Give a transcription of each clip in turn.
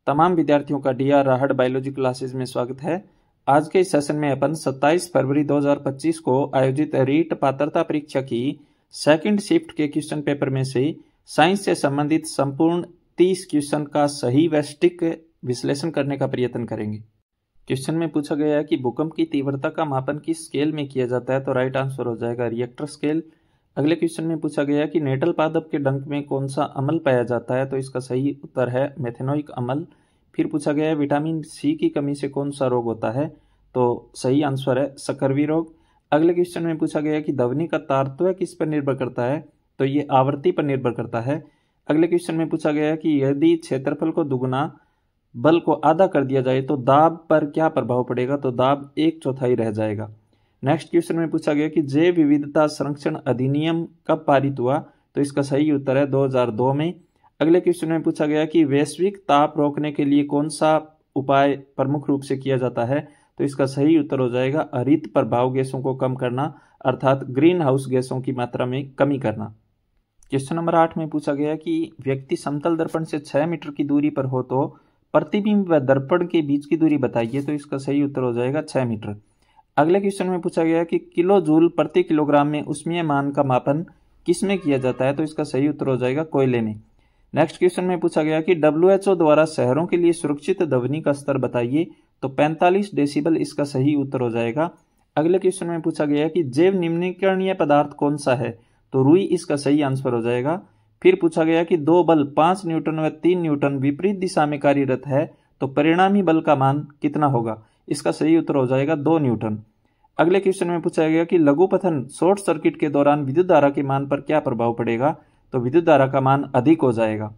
तमाम विद्यार्थियों का डीआर राहड़ बायोलॉजी क्लासेस में स्वागत है। आज के इस सेशन में अपन 27 फरवरी 2025 को आयोजित रीट पात्रता परीक्षा की सेकंड शिफ्ट के क्वेश्चन पेपर में से साइंस से संबंधित संपूर्ण 30 क्वेश्चन का सही व सटीक विश्लेषण करने का प्रयत्न करेंगे। क्वेश्चन में पूछा गया है कि भूकंप की तीव्रता का मापन किस स्केल में किया जाता है, तो राइट आंसर हो जाएगा रिएक्टर स्केल। अगले क्वेश्चन में पूछा गया कि नेटल पादप के डंक में कौन सा अम्ल पाया जाता है, तो इसका सही उत्तर है मेथेनोइक अम्ल। फिर पूछा गया है विटामिन सी की कमी से कौन सा रोग होता है, तो सही आंसर है सकर्वी रोग। अगले क्वेश्चन में पूछा गया कि ध्वनि का तारतम्य किस पर निर्भर करता है, तो ये आवृत्ति पर निर्भर करता है। अगले क्वेश्चन में पूछा गया कि यदि क्षेत्रफल को दुगुना बल को आधा कर दिया जाए तो दाब पर क्या प्रभाव पड़ेगा, तो दाब 1/4 रह जाएगा। नेक्स्ट क्वेश्चन में पूछा गया कि जैव विविधता संरक्षण अधिनियम कब पारित हुआ, तो इसका सही उत्तर है 2002 में। अगले क्वेश्चन में पूछा गया कि वैश्विक ताप रोकने के लिए कौन सा उपाय प्रमुख रूप से किया जाता है, तो इसका सही उत्तर हो जाएगा हरित प्रभाव गैसों को कम करना, अर्थात ग्रीन हाउस गैसों की मात्रा में कमी करना। क्वेश्चन नंबर 8 में पूछा गया कि व्यक्ति समतल दर्पण से 6 मीटर की दूरी पर हो तो प्रतिबिंब व दर्पण के बीच की दूरी बताइए, तो इसका सही उत्तर हो जाएगा 6 मीटर। अगले क्वेश्चन में पूछा गया कि किलो जूल प्रति किलोग्राम में उष्मीय मान का मापन किस में किया जाता है, तो इसका सही उत्तर हो जाएगा कोयले में। नेक्स्ट क्वेश्चन में पूछा गया कि WHO द्वारा शहरों के लिए सुरक्षित ध्वनि का स्तर बताइए, तो 45 डेसिबल इसका सही उत्तर हो जाएगा। अगले क्वेश्चन में पूछा गया कि जैव निम्नीकरणीय पदार्थ कौन सा है, तो रुई इसका सही आंसर हो जाएगा। फिर पूछा गया कि दो बल 5 न्यूटन व 3 न्यूटन विपरीत दिशा में कार्यरत है, तो परिणामी बल का मान कितना होगा, इसका सही उत्तर हो जाएगा 2 न्यूटन। अगले क्वेश्चन में पूछा गया कि लघुपथन शॉर्ट सर्किट के दौरान विद्युत धारा के मान पर क्या प्रभाव पड़ेगा, तो विद्युत धारा का मान अधिक हो जाएगा।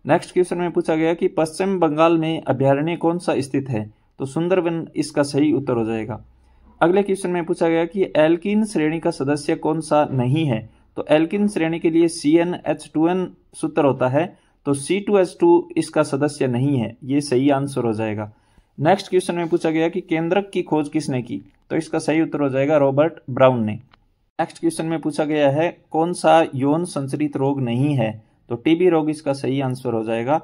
नेक्स्ट क्वेश्चन में पूछा गया कि पश्चिम बंगाल में अभयारण्य कौन सा स्थित है, तो सुंदरवन इसका सही उत्तर हो जाएगा। अगले क्वेश्चन में पूछा गया कि एल्कीन श्रेणी का सदस्य कौन सा नहीं है, तो एल्कीन श्रेणी के लिए CnH2n सूत्र होता है, तो C2H2 इसका सदस्य नहीं है, ये सही आंसर हो जाएगा। नेक्स्ट क्वेश्चन में पूछा गया कि केंद्रक की खोज किसने की, तो इसका सही उत्तर हो जाएगा रॉबर्ट ब्राउन ने। नेक्स्ट क्वेश्चन में पूछा गया है कौन सा यौन संचरित रोग नहीं है, तो टीबी रोग इसका सही आंसर हो जाएगा।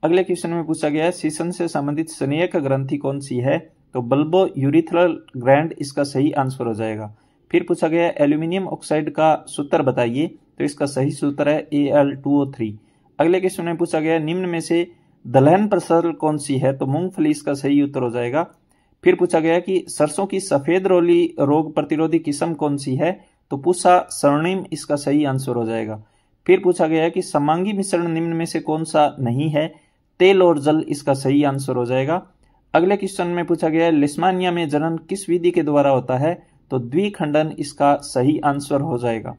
अगले क्वेश्चन में पूछा गया है शीशन से संबंधित स्नेहक ग्रंथि कौन सी है, तो बल्बो यूरिथ्रल ग्लैंड इसका सही आंसर हो जाएगा। फिर पूछा गया एल्यूमिनियम ऑक्साइड का सूत्र बताइए, तो इसका सही सूत्र है Al2O3। अगले क्वेश्चन में पूछा गया निम्न में से दलहन फसल कौन सी है, तो मूंगफली इसका सही उत्तर हो जाएगा। फिर पूछा गया कि सरसों की सफेद रोली रोग प्रतिरोधी किस्म कौन सी है, तो पूसा स्वर्णिम इसका सही आंसर हो जाएगा। फिर पूछा गया कि समांगी मिश्रण निम्न में से कौन सा नहीं है, तेल और जल इसका सही आंसर हो जाएगा। अगले क्वेश्चन में पूछा गया लिस्मानिया में जनन किस विधि के द्वारा होता है, तो द्विखंडन इसका सही आंसर हो जाएगा।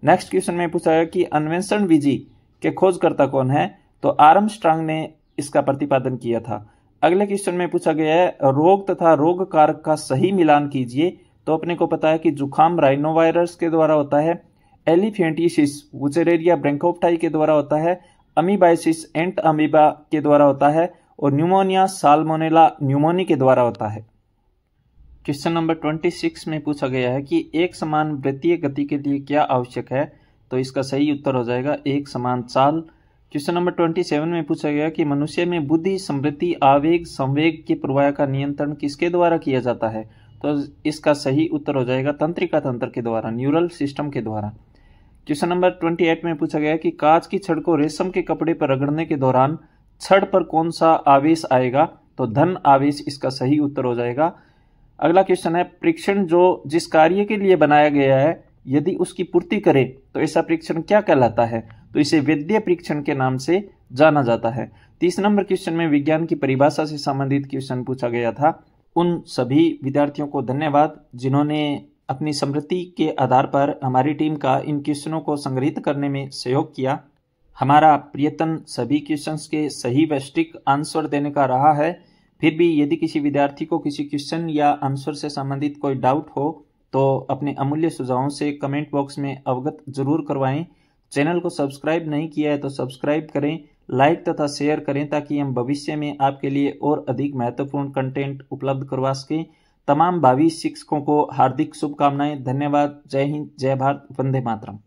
नेक्स्ट क्वेश्चन में पूछा गया कि अन्वेषण विधि के खोजकर्ता कौन है, तो आर्मस्ट्रांग ने इसका प्रतिपादन किया था। अगले क्वेश्चन में पूछा गया है रोग तथा रोग कारक का सही मिलान कीजिए, तो अपने को पता है कि जुखाम राइनोवायरस के द्वारा होता है, एलिफेंटियासिस वुचेरेरिया ब्रैंकोप्टाई के द्वारा होता है, अमीबाइसिस एंट अमीबा के द्वारा होता है, और न्यूमोनिया साल्मोनेला न्यूमोनी के द्वारा होता है। क्वेश्चन नंबर 26 में पूछा गया है कि एक समान वृत्तीय गति के लिए क्या आवश्यक है, तो इसका सही उत्तर हो जाएगा एक समान चाल। क्वेश्चन नंबर 27 में पूछा गया कि मनुष्य में बुद्धि, स्मृति, आवेग, संवेग के प्रवाह का नियंत्रण किसके द्वारा किया जाता है, तो इसका सही उत्तर हो जाएगा तंत्रिका तंत्र के द्वारा, न्यूरल सिस्टम के द्वारा। क्वेश्चन नंबर 28 में पूछा गया कि कांच की छड़ को रेशम के कपड़े पर रगड़ने के दौरान छड़ पर कौन सा आवेश आएगा, तो धन आवेश इसका सही उत्तर हो जाएगा। अगला क्वेश्चन है परीक्षण जो जिस कार्य के लिए बनाया गया है यदि उसकी पूर्ति करे तो ऐसा परीक्षण क्या कहलाता है, तो इसे वैद्य परीक्षण के नाम से जाना जाता है। 30 नंबर क्वेश्चन में विज्ञान की परिभाषा से संबंधित क्वेश्चन पूछा गया था। उन सभी विद्यार्थियों को धन्यवाद जिन्होंने अपनी स्मृति के आधार पर हमारी टीम का इन क्वेश्चनों को संग्रहित करने में सहयोग किया। हमारा प्रयत्न सभी क्वेश्चंस के सही व सटीक आंसर देने का रहा है। फिर भी यदि किसी विद्यार्थी को किसी क्वेश्चन या आंसर से संबंधित कोई डाउट हो तो अपने अमूल्य सुझावों से कमेंट बॉक्स में अवगत जरूर करवाएं। चैनल को सब्सक्राइब नहीं किया है तो सब्सक्राइब करें, लाइक तथा शेयर करें ताकि हम भविष्य में आपके लिए और अधिक महत्वपूर्ण कंटेंट उपलब्ध करवा सकें। तमाम भावी शिक्षकों को हार्दिक शुभकामनाएं। धन्यवाद। जय हिंद, जय भारत, वंदे मातरम।